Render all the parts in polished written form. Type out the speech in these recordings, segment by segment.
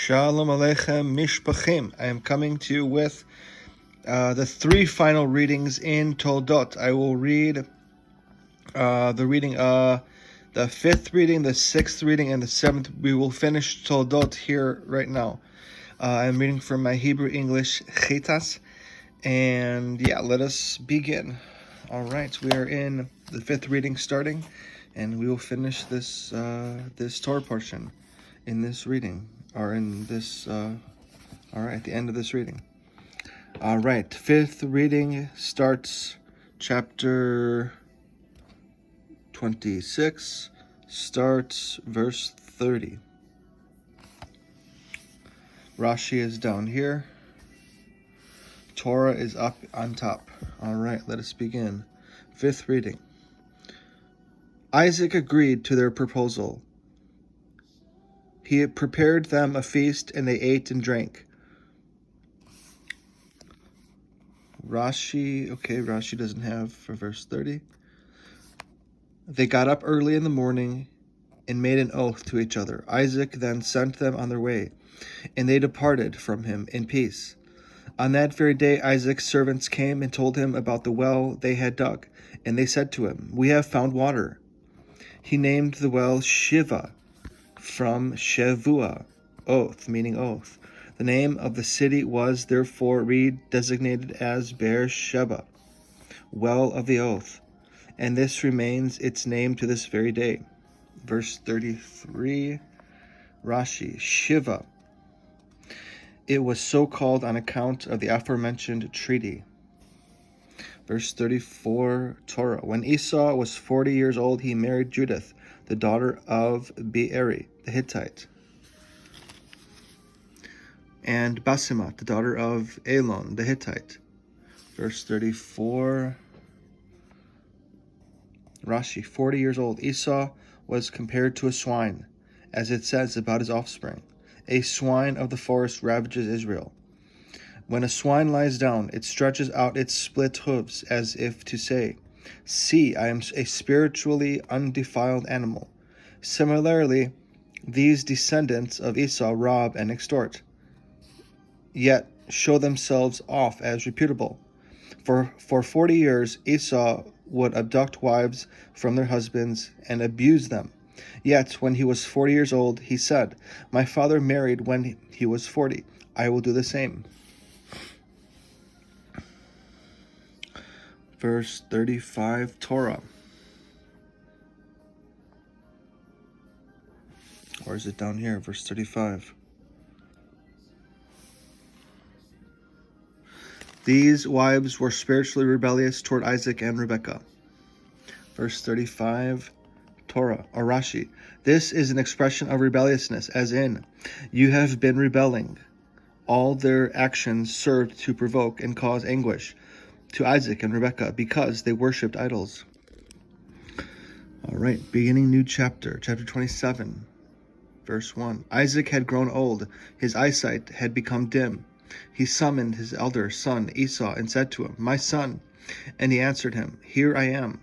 Shalom Aleichem Mishpachim. I am coming to you with the three final readings in Toldot. I will read the fifth reading, the sixth reading, and the seventh. We will finish Toldot here right now. I'm reading from my Hebrew English Chetas, and yeah, let us begin. All right, we are in the fifth reading starting, and we will finish this Torah portion in this reading, or in this, at the end of this reading. All right, fifth reading starts chapter 26, starts verse 30. Rashi is down here. Torah is up on top. All right, let us begin. Fifth reading. Isaac agreed to their proposal. He had prepared them a feast, and they ate and drank. Rashi doesn't have for verse 30. They got up early in the morning and made an oath to each other. Isaac then sent them on their way, and they departed from him in peace. On that very day Isaac's servants came and told him about the well they had dug, and they said to him, "We have found water." He named the well Shiva, from Shavua, oath, meaning oath. The name of the city was therefore designated as Beer-sheba, well of the oath, and this remains its name to this very day. Verse 33, Rashi, Shiva. It was so called on account of the aforementioned treaty. Verse 34, Torah. When Esau was 40 years old, he married Judith, the daughter of Beeri, the Hittite, and Basimat, the daughter of Elon, the Hittite. Verse 34, Rashi, 40 years old. Esau was compared to a swine, as it says about his offspring. A swine of the forest ravages Israel. When a swine lies down, it stretches out its split hooves, as if to say, "See, I am a spiritually undefiled animal." Similarly, these descendants of Esau rob and extort, yet show themselves off as reputable. For 40 years, Esau would abduct wives from their husbands and abuse them. Yet, when he was 40 years old, he said, "My father married when he was 40. I will do the same." Verse 35, Torah. Or is it down here, verse 35? These wives were spiritually rebellious toward Isaac and Rebekah. Verse 35, Torah, or Rashi. This is an expression of rebelliousness, as in, "You have been rebelling." All their actions served to provoke and cause anguish to Isaac and Rebekah because they worshipped idols. All right, beginning new chapter, chapter 27, verse 1. Isaac had grown old. His eyesight had become dim. He summoned his elder son Esau and said to him, "My son." And he answered him, "Here I am."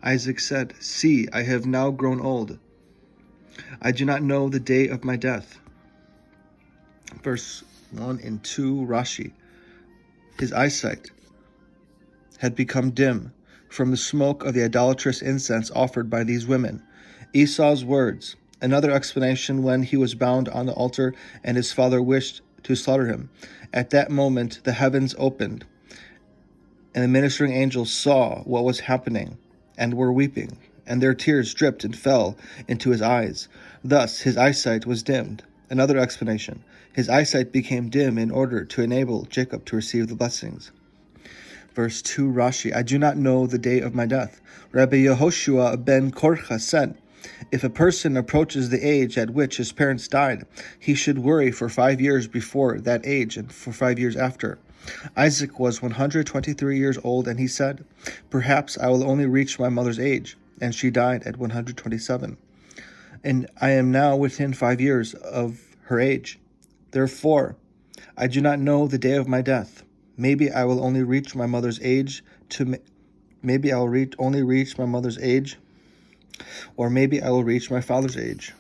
Isaac said, "See, I have now grown old. I do not know the day of my death." Verse 1 and 2, Rashi. His eyesight had become dim from the smoke of the idolatrous incense offered by these women. Esau's words. Another explanation: when he was bound on the altar and his father wished to slaughter him. At that moment the heavens opened, and the ministering angels saw what was happening and were weeping, and their tears dripped and fell into his eyes. Thus his eyesight was dimmed. Another explanation: his eyesight became dim in order to enable Jacob to receive the blessings. Verse 2, Rashi. I do not know the day of my death. Rabbi Yehoshua ben Korcha said, if a person approaches the age at which his parents died, he should worry for 5 years before that age and for 5 years after. Isaac was 123 years old, and he said, "Perhaps I will only reach my mother's age," and she died at 127. And I am now within 5 years of her age. Therefore, I do not know the day of my death. Maybe I will only reach my mother's age only reach my mother's age, or maybe I will reach my father's age.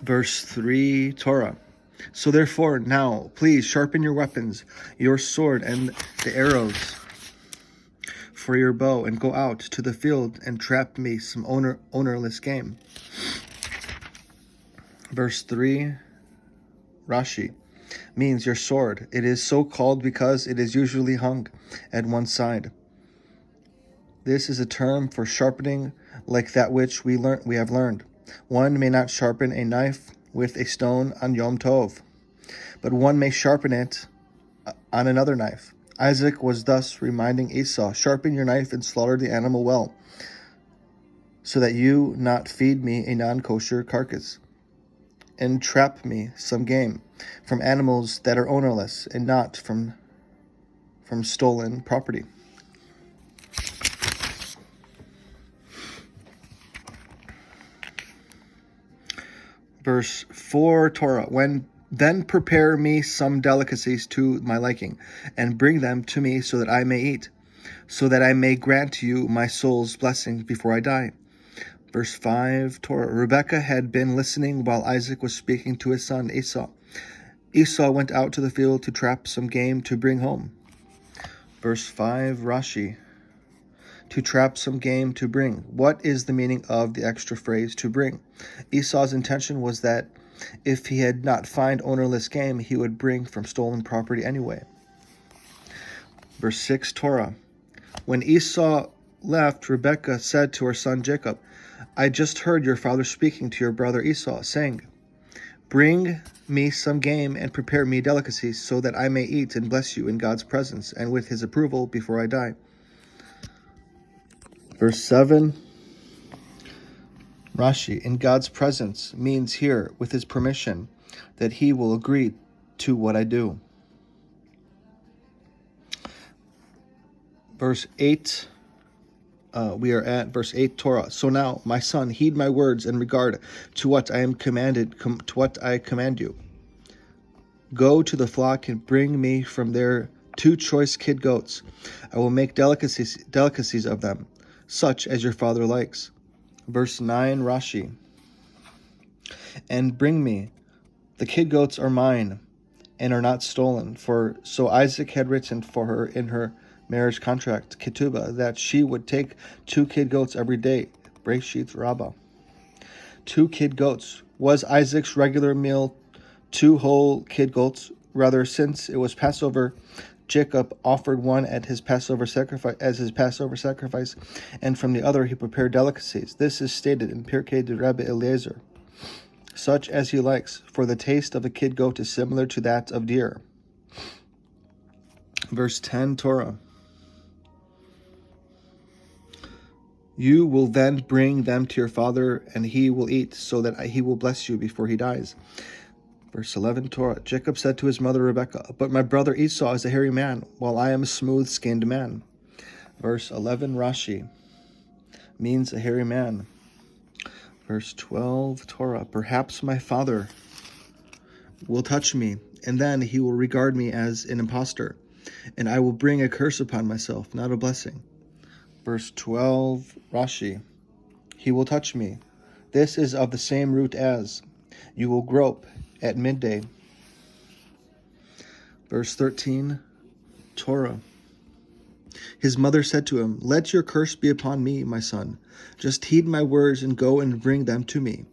Verse 3, Torah. So therefore, now, please sharpen your weapons, your sword and the arrows for your bow, and go out to the field and trap me some ownerless game. Verse 3, Rashi, means your sword. It is so called because it is usually hung at one side. This is a term for sharpening like that which we have learned. One may not sharpen a knife with a stone on Yom Tov, but one may sharpen it on another knife. Isaac was thus reminding Esau, sharpen your knife and slaughter the animal well, so that you not feed me a non-kosher carcass, and trap me some game from animals that are ownerless and not from stolen property. Verse 4, Torah. Then prepare me some delicacies to my liking, and bring them to me so that I may eat, so that I may grant you my soul's blessing before I die. Verse 5, Torah. Rebekah had been listening while Isaac was speaking to his son Esau. Esau went out to the field to trap some game to bring home. Verse 5, Rashi. To trap some game to bring. What is the meaning of the extra phrase to bring? Esau's intention was that if he had not found ownerless game, he would bring from stolen property anyway. Verse 6, Torah. When Esau left, Rebekah said to her son Jacob, I just heard your father speaking to your brother Esau, saying, bring me some game and prepare me delicacies so that I may eat and bless you in God's presence and with his approval before I die. Verse 7, Rashi, in God's presence means here, with his permission, that he will agree to what I do. Verse 8, we are at verse 8, Torah. So now, my son, heed my words in regard to what I am commanded, to what I command you. Go to the flock and bring me from there 2 choice kid goats. I will make delicacies of them, such as your father likes. Verse 9, Rashi. And bring me. The kid goats are mine and are not stolen. For so Isaac had written for her in her marriage contract, Ketubah, that she would take 2 kid goats every day. Breshith Rabbah. 2 kid goats. Was Isaac's regular meal 2 whole kid goats? Rather, since it was Passover, Jacob offered one at his Passover sacrifice, and from the other he prepared delicacies. This is stated in Pirkei de Rabbi Eliezer, such as he likes, for the taste of a kid goat is similar to that of deer. Verse 10, Torah. You will then bring them to your father, and he will eat, so that he will bless you before he dies. Verse 11, Torah. Jacob said to his mother Rebekah, but my brother Esau is a hairy man, while I am a smooth-skinned man. Verse 11, Rashi, means a hairy man. Verse 12, Torah. Perhaps my father will touch me, and then he will regard me as an impostor, and I will bring a curse upon myself, not a blessing. Verse 12, Rashi, he will touch me. This is of the same root as, you will grope at midday. Verse 13, Torah. His mother said to him, let your curse be upon me, my son. Just heed my words and go and bring them to me.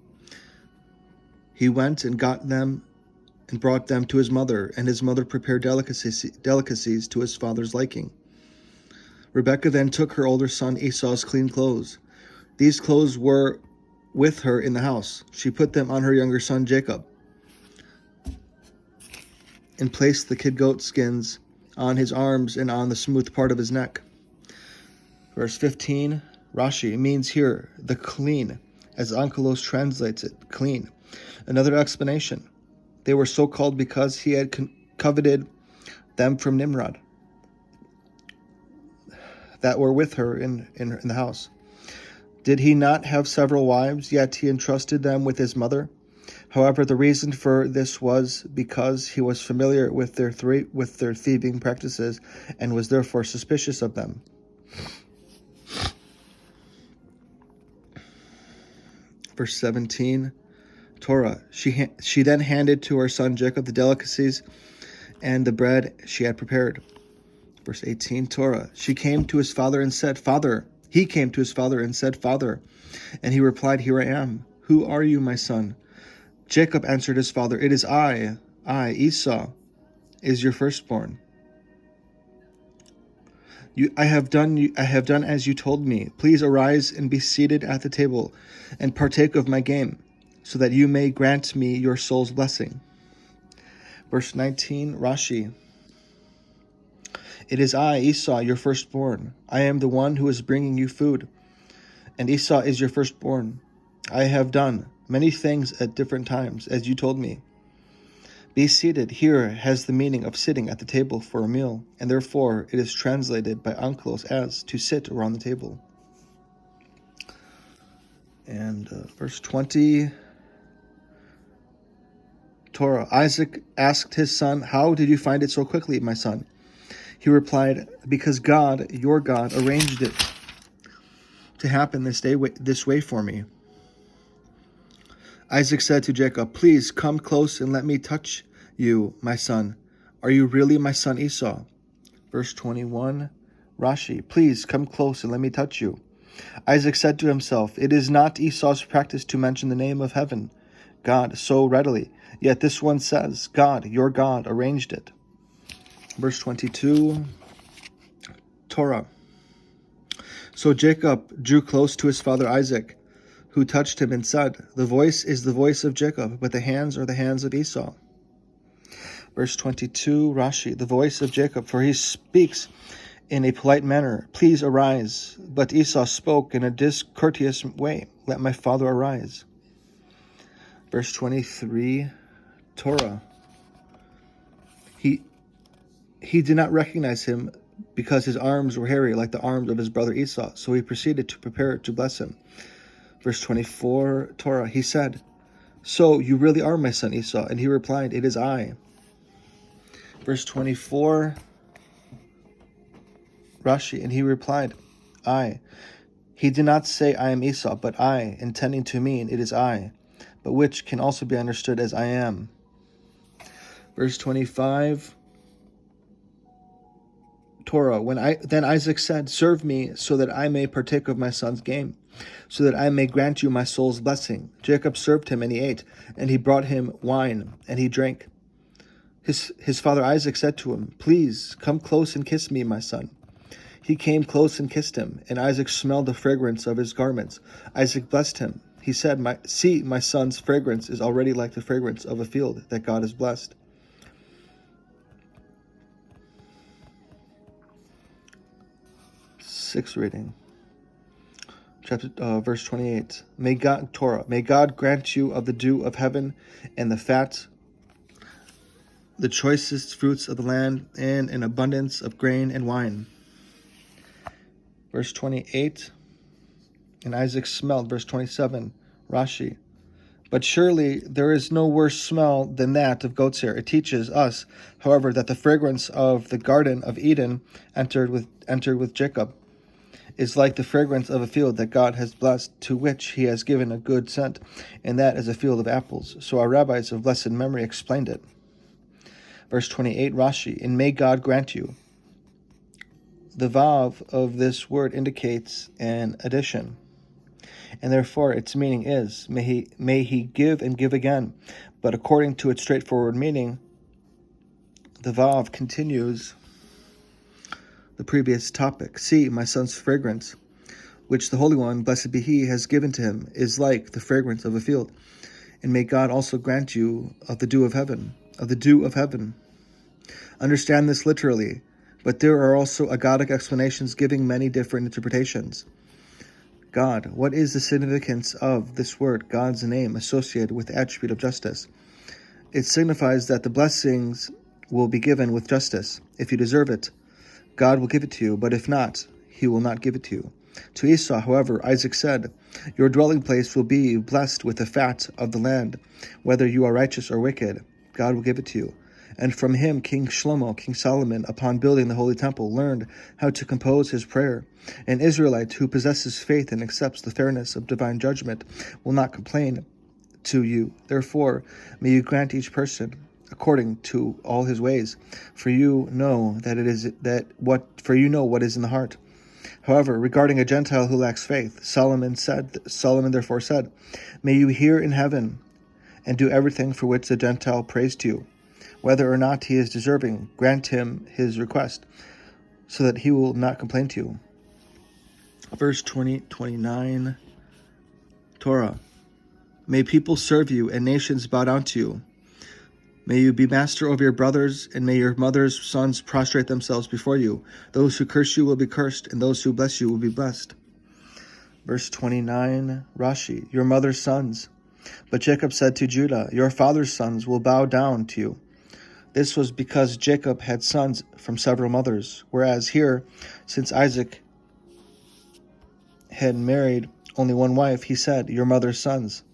He went and got them and brought them to his mother, and his mother prepared delicacies to his father's liking. Rebekah then took her older son Esau's clean clothes. These clothes were with her in the house. She put them on her younger son Jacob, and placed the kid goat skins on his arms and on the smooth part of his neck. Verse 15, Rashi, means here the clean, as Onkelos translates it, clean. Another explanation, they were so called because he had coveted them from Nimrod that were with her in the house. Did he not have several wives, yet he entrusted them with his mother? However, the reason for this was because he was familiar with their thieving practices and was therefore suspicious of them. Verse 17, Torah. She then handed to her son Jacob the delicacies and the bread she had prepared. Verse 18, Torah. He came to his father and said, Father. And he replied, Here I am. Who are you, my son? Jacob answered his father, It is I, Esau, is your firstborn. I have done as you told me. Please arise and be seated at the table and partake of my game, so that you may grant me your soul's blessing. Verse 19, Rashi. It is I, Esau, your firstborn. I am the one who is bringing you food, and Esau is your firstborn. I have done many things at different times, as you told me. Be seated here has the meaning of sitting at the table for a meal, and therefore it is translated by Onkelos as to sit around the table. And verse 20, Torah. Isaac asked his son, How did you find it so quickly, my son? He replied, Because God, your God, arranged it to happen this way for me. Isaac said to Jacob, Please come close and let me touch you, my son. Are you really my son Esau? Verse 21, Rashi. Please come close and let me touch you. Isaac said to himself, It is not Esau's practice to mention the name of heaven, God, so readily. Yet this one says, God, your God, arranged it. Verse 22, Torah. So Jacob drew close to his father Isaac, who touched him and said, The voice is the voice of Jacob, but the hands are the hands of Esau. Verse 22, Rashi. The voice of Jacob, for he speaks in a polite manner. Please arise. But Esau spoke in a discourteous way. Let my father arise. Verse 23, Torah. He did not recognize him because his arms were hairy like the arms of his brother Esau, so he proceeded to prepare to bless him. Verse 24, Torah. He said, So you really are my son Esau? And he replied, It is I. Verse 24, Rashi. And he replied, I. He did not say, I am Esau, but I, intending to mean, It is I, but which can also be understood as I am. Verse 25, Torah. Then Isaac said, Serve me so that I may partake of my son's game, so that I may grant you my soul's blessing. Jacob served him, and he ate, and he brought him wine, and he drank. His father Isaac said to him, Please come close and kiss me, my son. He came close and kissed him, and Isaac smelled the fragrance of his garments. Isaac blessed him. He said, See, my son's fragrance is already like the fragrance of a field that God has blessed. Sixth reading. Verse 28. May God grant you of the dew of heaven and the fat, the choicest fruits of the land, and an abundance of grain and wine. Verse 28. And Isaac smelled. Verse 27. Rashi. But surely there is no worse smell than that of goat's hair. It teaches us, however, that the fragrance of the Garden of Eden entered with Jacob is like the fragrance of a field that God has blessed, to which he has given a good scent, and that is a field of apples. So our rabbis of blessed memory explained it. Verse 28, Rashi. And may God grant you. The vav of this word indicates an addition, and therefore its meaning is, may he give and give again. But according to its straightforward meaning, the vav continues the previous topic. See, my son's fragrance, which the Holy One, blessed be he, has given to him, is like the fragrance of a field. And may God also grant you of the dew of heaven, Understand this literally, but there are also agadic explanations giving many different interpretations. God. What is the significance of this word, God's name, associated with the attribute of justice? It signifies that the blessings will be given with justice. If you deserve it, God will give it to you, but if not, he will not give it to you. To Esau, however, Isaac said, Your dwelling place will be blessed with the fat of the land. Whether you are righteous or wicked, God will give it to you. And from him King Solomon, upon building the holy temple, learned how to compose his prayer. An Israelite who possesses faith and accepts the fairness of divine judgment will not complain to you. Therefore, may you grant each person according to all his ways, for you know what is in the heart. However, regarding a Gentile who lacks faith, Solomon therefore said, may you hear in heaven and do everything for which the Gentile prays to you. Whether or not he is deserving, grant him his request, so that he will not complain to you. Verse 29, Torah. May people serve you and nations bow down to you. May you be master over your brothers, and may your mother's sons prostrate themselves before you. Those who curse you will be cursed, and those who bless you will be blessed. Verse 29, Rashi. Your mother's sons. But Jacob said to Judah, your father's sons will bow down to you. This was because Jacob had sons from several mothers, whereas here, since Isaac had married only one wife, he said, your mother's sons.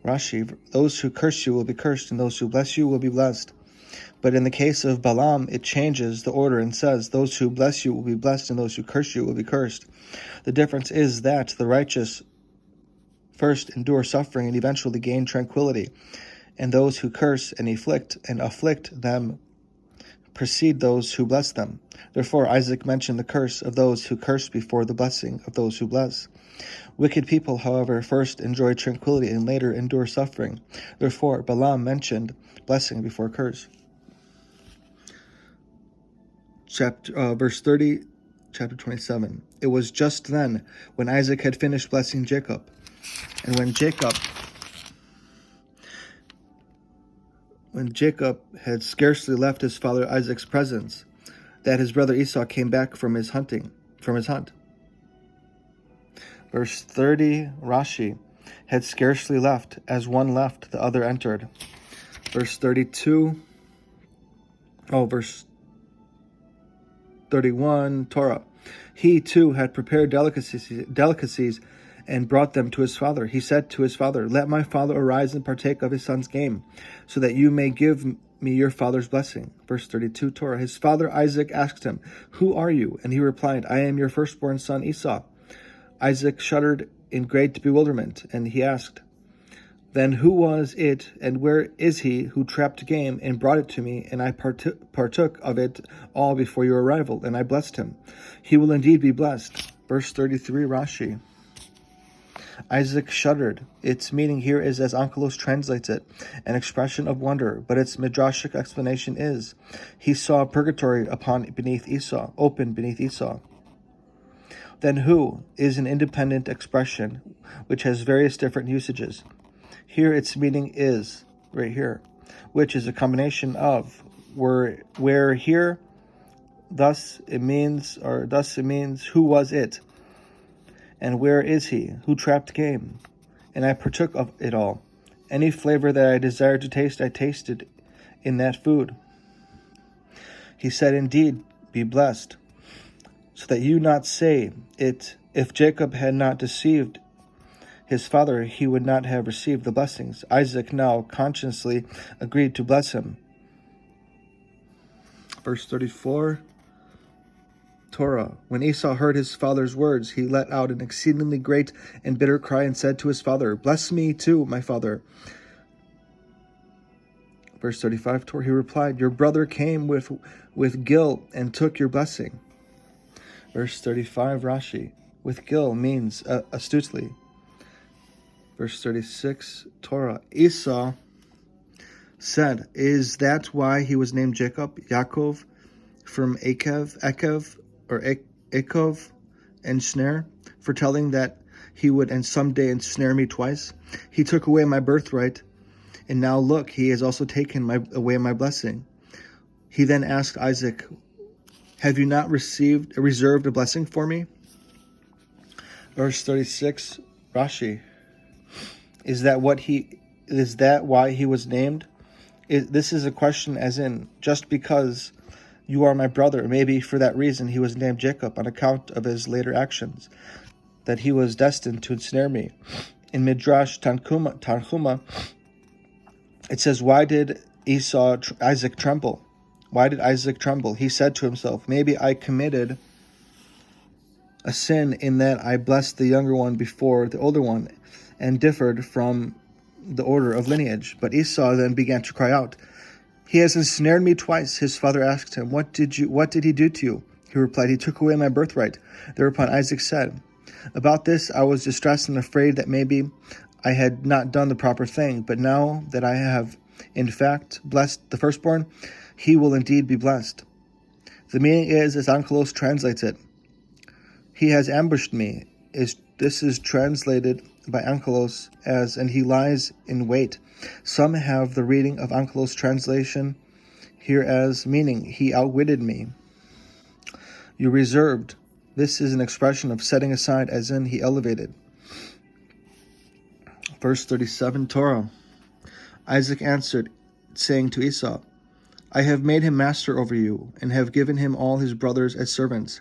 Rashi, those who curse you will be cursed, and those who bless you will be blessed. But in the case of Balaam, it changes the order and says, those who bless you will be blessed, and those who curse you will be cursed. The difference is that the righteous first endure suffering and eventually gain tranquility, and those who curse and afflict them precede those who bless them. Therefore Isaac mentioned the curse of those who curse before the blessing of those who bless. Wicked people, however, first enjoy tranquility and later endure suffering. Therefore Balaam mentioned blessing before curse. Verse 30, chapter 27. It was just then, when Isaac had finished blessing Jacob, and when Jacob had scarcely left his father Isaac's presence, that his brother Esau came back from his hunt. Verse 30, Rashi, had scarcely left, as one left, the other entered. Verse 32, verse 31, Torah. He too had prepared delicacies and brought them to his father. He said to his father, let my father arise and partake of his son's game, so that you may give me your father's blessing. Verse 32, Torah. His father Isaac asked him, who are you? And he replied, I am your firstborn son Esau. Isaac shuddered in great bewilderment, and he asked, then who was it, and where is he who trapped game and brought it to me, and I partook of it all before your arrival, and I blessed him? He will indeed be blessed. Verse 33, Rashi. Isaac shuddered. Its meaning here is, as Onkelos translates it, an expression of wonder, but its midrashic explanation is, he saw purgatory open beneath Esau. Then who is an independent expression which has various different usages. Here its meaning is, right here, which is a combination of where here, thus it means who was it, and where is he who trapped game, and I partook of it all. Any flavor that I desired to taste, I tasted in that food. He said, indeed, be blessed, so that you not say it. If Jacob had not deceived his father, he would not have received the blessings. Isaac now consciously agreed to bless him. Verse 34, Torah. When Esau heard his father's words, he let out an exceedingly great and bitter cry and said to his father, bless me too, my father. Verse 35, Torah. He replied, your brother came with Gil and took your blessing. Verse 35, Rashi. With Gil means astutely. Verse 36, Torah. Esau said, is that why he was named Jacob, Yaakov, from Ekov and snare, for telling that he would and someday ensnare me twice? He took away my birthright, and now look, he has also taken away my blessing. He then asked Isaac, have you not reserved a blessing for me? Verse 36, Rashi. Is that why he was named? This is a question as in, just because you are my brother, maybe for that reason he was named Jacob, on account of his later actions, that he was destined to ensnare me. In Midrash Tanhuma, it says, why did Isaac tremble? Why did Isaac tremble? He said to himself, maybe I committed a sin in that I blessed the younger one before the older one, and differed from the order of lineage. But Esau then began to cry out, "He has ensnared me twice." His father asked him, What did he do to you?" He replied, "He took away my birthright." Thereupon Isaac said, "About this I was distressed and afraid that maybe I had not done the proper thing. But now that I have in fact blessed the firstborn, he will indeed be blessed." The meaning is, as Onkelos translates it, "He has ambushed me." This is translated by Onkelos as, "and he lies in wait." Some have the reading of Onkelos' translation here as meaning, "He outwitted me." "You reserved." This is an expression of setting aside, as in he elevated. Verse 37, Torah. Isaac answered, saying to Esau, "I have made him master over you, and have given him all his brothers as servants.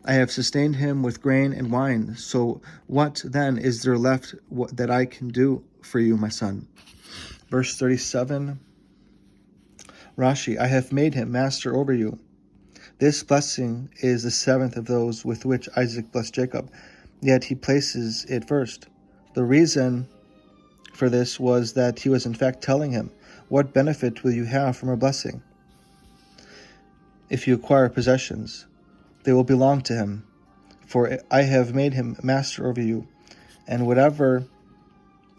I have sustained him with grain and wine. So what then is there left that I can do for you, my son?" Verse 37, Rashi. I have made him master over you. This blessing is the seventh of those with which Isaac blessed Jacob, yet he places it first. The reason for this was that he was in fact telling him, "What benefit will you have from a blessing? If you acquire possessions, they will belong to him, for I have made him master over you, and whatever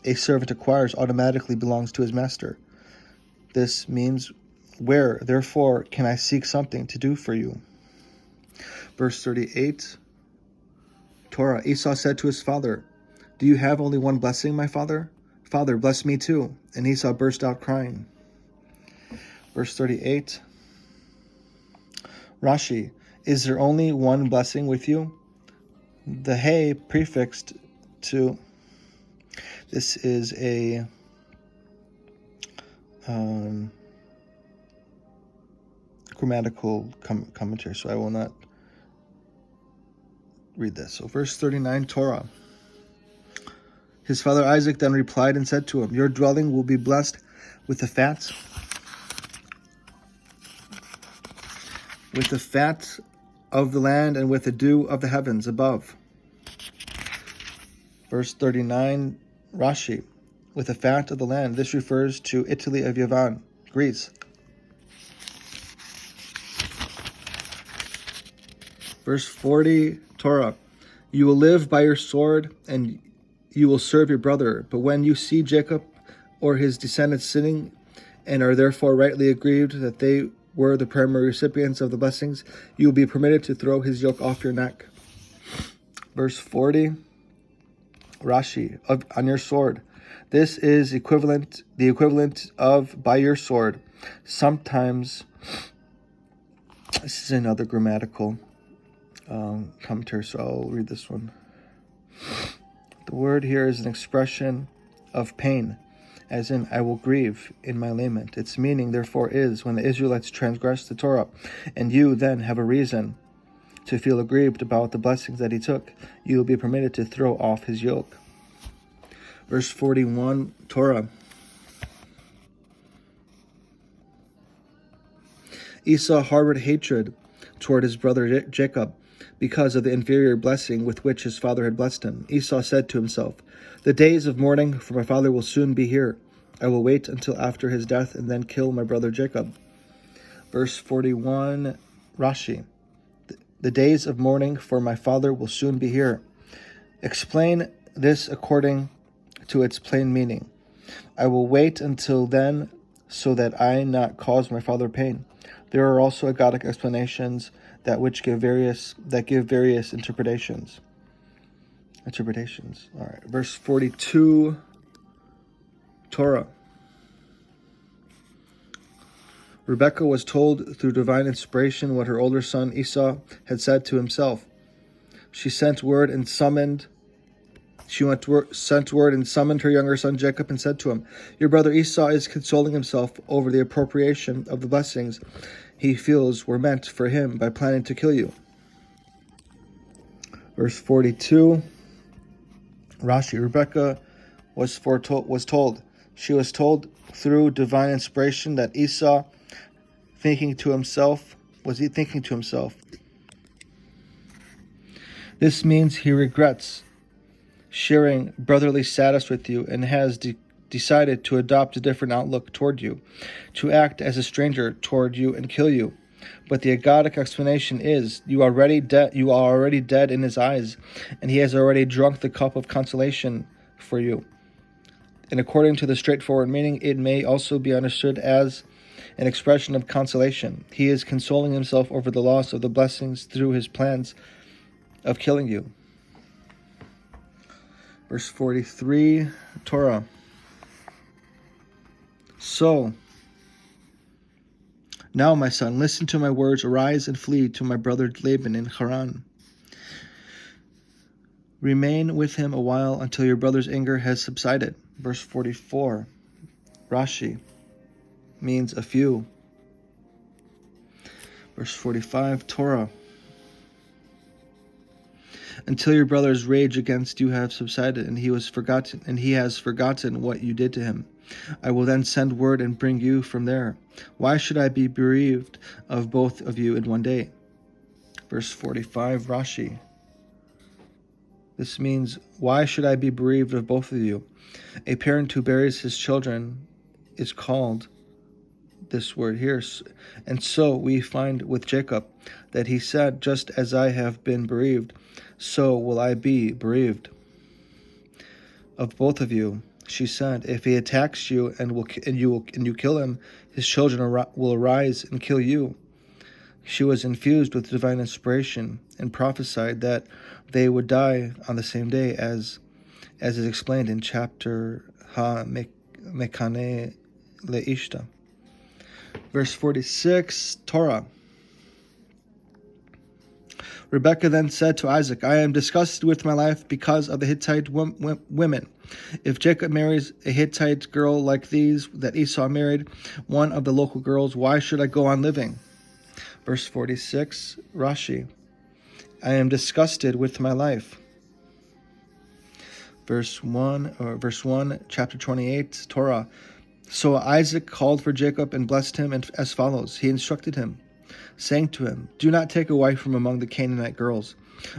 a servant acquires automatically belongs to his master." This means, "Where, therefore, can I seek something to do for you?" Verse 38, Torah. Esau said to his father, "Do you have only one blessing, my father? Father, bless me too." And Esau burst out crying. Verse 38, Rashi. Is there only one blessing with you? The hey prefixed to this is a grammatical commentary, so I will not read this. So verse 39, Torah. His father Isaac then replied and said to him, "Your dwelling will be blessed with the fat of the land and with the dew of the heavens above." Verse 39, Rashi. With the fat of the land. This refers to Italy of Yavan, Greece. Verse 40, Torah. You will live by your sword, and you will serve your brother. But when you see Jacob or his descendants sitting, and are therefore rightly aggrieved that they were the primary recipients of the blessings, you will be permitted to throw his yoke off your neck. Verse 40, Rashi. On your sword. This is the equivalent of by your sword. Sometimes, this is another grammatical commentary, so I'll read this one. The word here is an expression of pain, as in, I will grieve in my lament. Its meaning, therefore, is when the Israelites transgress the Torah, and you then have a reason to feel aggrieved about the blessings that he took, you will be permitted to throw off his yoke. Verse 41, Torah. Esau harbored hatred toward his brother Jacob because of the inferior blessing with which his father had blessed him. Esau said to himself, "The days of mourning for my father will soon be here. I will wait until after his death and then kill my brother Jacob." Verse 41, Rashi. The days of mourning for my father will soon be here. Explain this according to its plain meaning. I will wait until then so that I not cause my father pain. There are also agadic explanations that give various interpretations. All right. Verse 42, Torah. Rebekah was told through divine inspiration what her older son Esau had said to himself. She sent word and summoned her younger son Jacob and said to him, "Your brother Esau is consoling himself over the appropriation of the blessings he feels were meant for him by planning to kill you." Verse 42, Rashi. Rebekah was told. She was told through divine inspiration that Esau was thinking to himself. This means he regrets. sharing brotherly status with you, and has decided to adopt a different outlook toward you, to act as a stranger toward you and kill you. But the Aggadic explanation is, you are already dead in his eyes, and he has already drunk the cup of consolation for you. And according to the straightforward meaning, it may also be understood as an expression of consolation. He is consoling himself over the loss of the blessings through his plans of killing you. Verse 43, Torah. So, now, my son, listen to my words. Arise and flee to my brother Laban in Haran. Remain with him a while until your brother's anger has subsided. Verse 44, Rashi, means a few. Verse 45, Torah. Until your brother's rage against you have subsided, and he has forgotten what you did to him. I will then send word and bring you from there. Why should I be bereaved of both of you in one day? Verse 45, Rashi. This means, why should I be bereaved of both of you? A parent who buries his children is called this word here. And so we find with Jacob that he said, just as I have been bereaved, so will I be bereaved of both of you. She said, if he attacks you and you kill him, his children will arise and kill you. She was infused with divine inspiration and prophesied that they would die on the same day, as is explained in chapter Ha Mekane Leishta. Verse 46, Torah. Rebekah then said to Isaac, I am disgusted with my life because of the Hittite women. If Jacob marries a Hittite girl like these that Esau married, one of the local girls, why should I go on living? Verse 46, Rashi. I am disgusted with my life. Verse 1, chapter 28, Torah. So Isaac called for Jacob and blessed him as follows. He instructed him, saying to him, do not take a wife from among the Canaanite girls.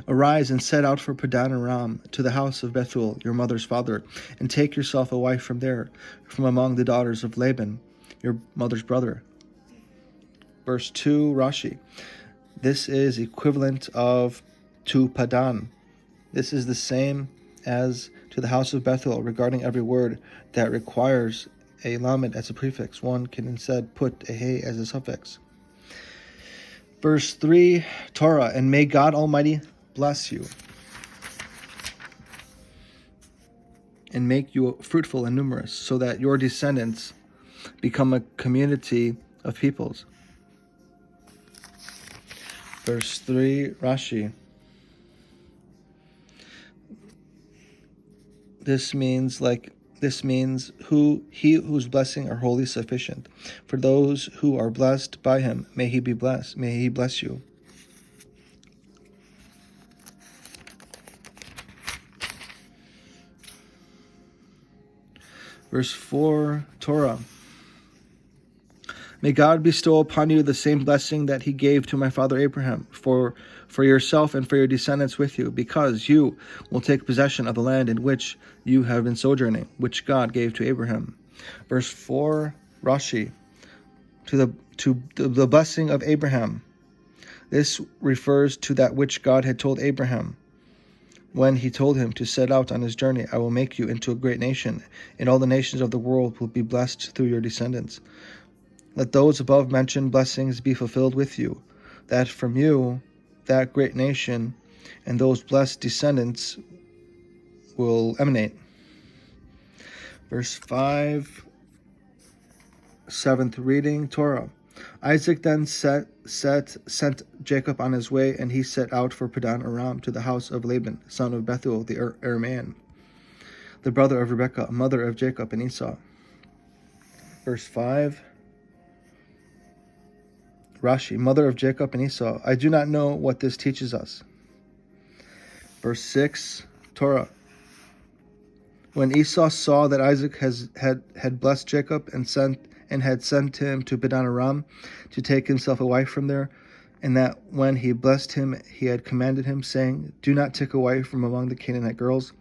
Arise and set out for Padan Aram, to the house of Bethuel, your mother's father, and take yourself a wife from there, from among the daughters of Laban, your mother's brother. Verse 2, Rashi. This is equivalent of to Padan. This is the same as to the house of Bethuel regarding every word that requires a lamed as a prefix. One can instead put a hey as a suffix. Verse 3, Torah, and may God Almighty bless you and make you fruitful and numerous, so that your descendants become a community of peoples. Verse 3, Rashi. This means he whose blessing are wholly sufficient. For those who are blessed by him, may he bless you. Verse 4, Torah. May God bestow upon you the same blessing that he gave to my father Abraham, for yourself and for your descendants with you, because you will take possession of the land in which you have been sojourning, which God gave to Abraham. Verse 4, Rashi, to the blessing of Abraham. This refers to that which God had told Abraham when he told him to set out on his journey. I will make you into a great nation, and all the nations of the world will be blessed through your descendants. Let those above mentioned blessings be fulfilled with you, that from you, that great nation, and those blessed descendants will emanate. Verse 5, 7th reading, Torah. Isaac then sent Jacob on his way, and he set out for Padan Aram to the house of Laban, son of Bethuel the Aramean, the brother of Rebekah, mother of Jacob and Esau. Verse 5, Rashi, mother of Jacob and Esau. I do not know what this teaches us. Verse 6, Torah. When Esau saw that Isaac had blessed Jacob and had sent him to Padan Aram to take himself a wife from there, and that when he blessed him, he had commanded him, saying, do not take a wife from among the Canaanite girls.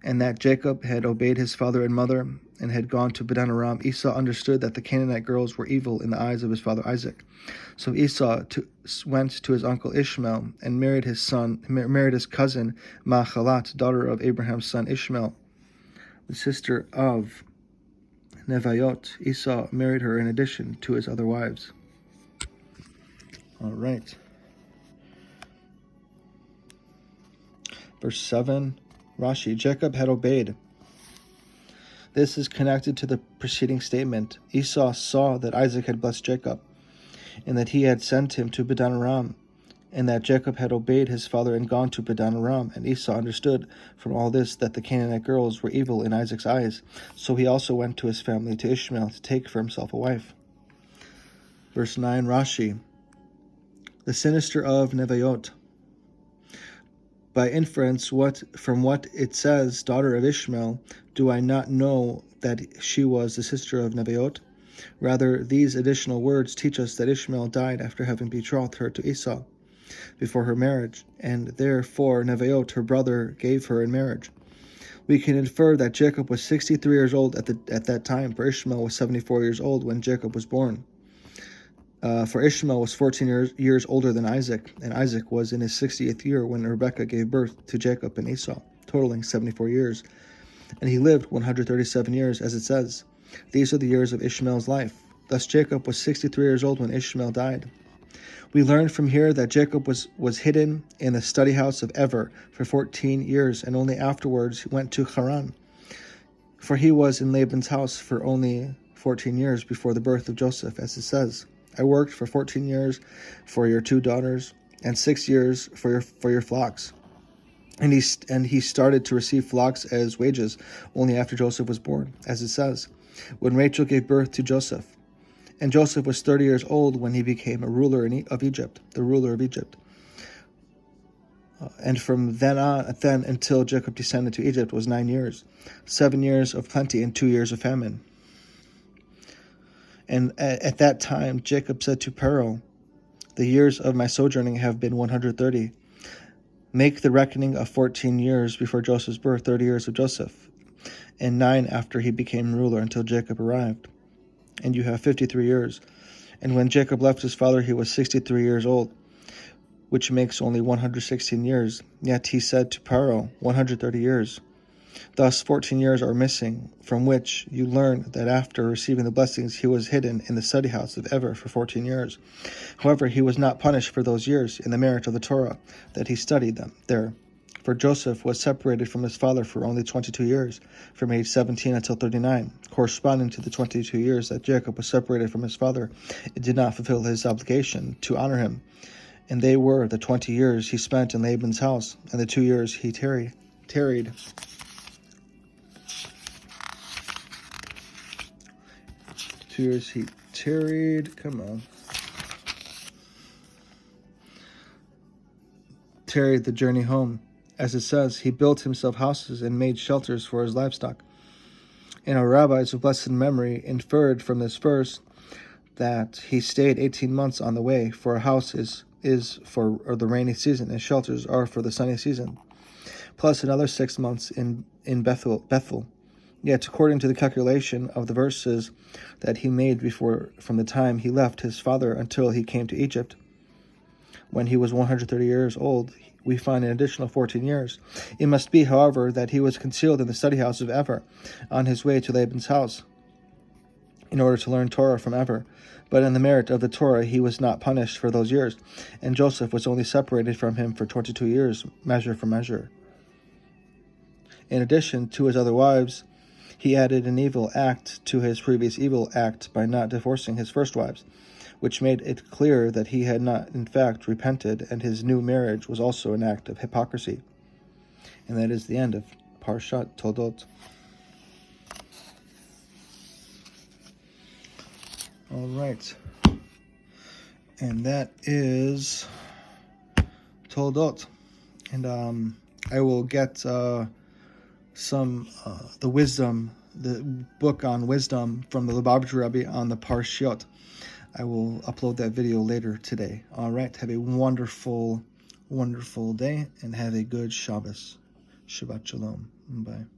and that Jacob had obeyed his father and mother and had gone to Padan Aram, Esau understood that the Canaanite girls were evil in the eyes of his father Isaac. So Esau went to his uncle Ishmael and married his cousin Mahalat, daughter of Abraham's son Ishmael, the sister of Nevaiot. Esau married her in addition to his other wives. All right. Verse 7, Rashi, Jacob had obeyed. This is connected to the preceding statement. Esau saw that Isaac had blessed Jacob, and that he had sent him to Padan Aram, and that Jacob had obeyed his father and gone to Padan Aram. And Esau understood from all this that the Canaanite girls were evil in Isaac's eyes. So he also went to his family to Ishmael to take for himself a wife. Verse 9, Rashi, the sinister of Nevaiot. By inference, from what it says, daughter of Ishmael, do I not know that she was the sister of Nevaiot? Rather, these additional words teach us that Ishmael died after having betrothed her to Esau before her marriage, and therefore Nevaiot, her brother, gave her in marriage. We can infer that Jacob was 63 years old at that time, for Ishmael was 74 years old when Jacob was born. For Ishmael was 14 years older than Isaac, and Isaac was in his 60th year when Rebekah gave birth to Jacob and Esau, totaling 74 years. And he lived 137 years, as it says. These are the years of Ishmael's life. Thus Jacob was 63 years old when Ishmael died. We learn from here that Jacob was hidden in the study house of Ever for 14 years, and only afterwards went to Haran. For he was in Laban's house for only 14 years before the birth of Joseph, as it says. I worked for 14 years for your 2 daughters, and 6 years for your flocks. And he started to receive flocks as wages only after Joseph was born, as it says, when Rachel gave birth to Joseph. And Joseph was 30 years old when he became a ruler of Egypt, the ruler of Egypt. And from then until Jacob descended to Egypt was 9 years, 7 years of plenty and 2 years of famine. And at that time Jacob said to Pharaoh, the years of my sojourning have been 130. Make the reckoning of 14 years before Joseph's birth, 30 years of Joseph, and 9 after he became ruler until Jacob arrived. And you have 53 years. And when Jacob left his father, he was 63 years old, which makes only 116 years. Yet he said to Pharaoh, 130 years. Thus 14 years are missing, from which you learn that after receiving the blessings he was hidden in the study house of Ever for 14 years. However, he was not punished for those years in the merit of the Torah, that he studied them there. For Joseph was separated from his father for only 22 years, from age 17 until 39, corresponding to the 22 years that Jacob was separated from his father. It did not fulfill his obligation to honor him, and they were the 20 years he spent in Laban's house, and the 2 years he tarried. 2 years he tarried. Tarried the journey home. As it says, he built himself houses and made shelters for his livestock. And our rabbis of blessed memory inferred from this verse that he stayed 18 months on the way, for a house is for the rainy season, and shelters are for the sunny season, plus another 6 months in Bethel. Yet, according to the calculation of the verses that he made from the time he left his father until he came to Egypt, when he was 130 years old, we find an additional 14 years. It must be, however, that he was concealed in the study house of Ever, on his way to Laban's house, in order to learn Torah from Ever. But in the merit of the Torah he was not punished for those years, and Joseph was only separated from him for 22 years, measure for measure. In addition to his other wives, he added an evil act to his previous evil act by not divorcing his first wives, which made it clear that he had not in fact repented, and his new marriage was also an act of hypocrisy. And that is the end of Parshat Toldot. All right. And that is Toldot. And I will get the book on wisdom from the Lubavitcher Rebbe on the Parshiot. I will upload that video later today. All right. Have a wonderful, wonderful day, and have a good Shabbos. Shabbat Shalom. Bye.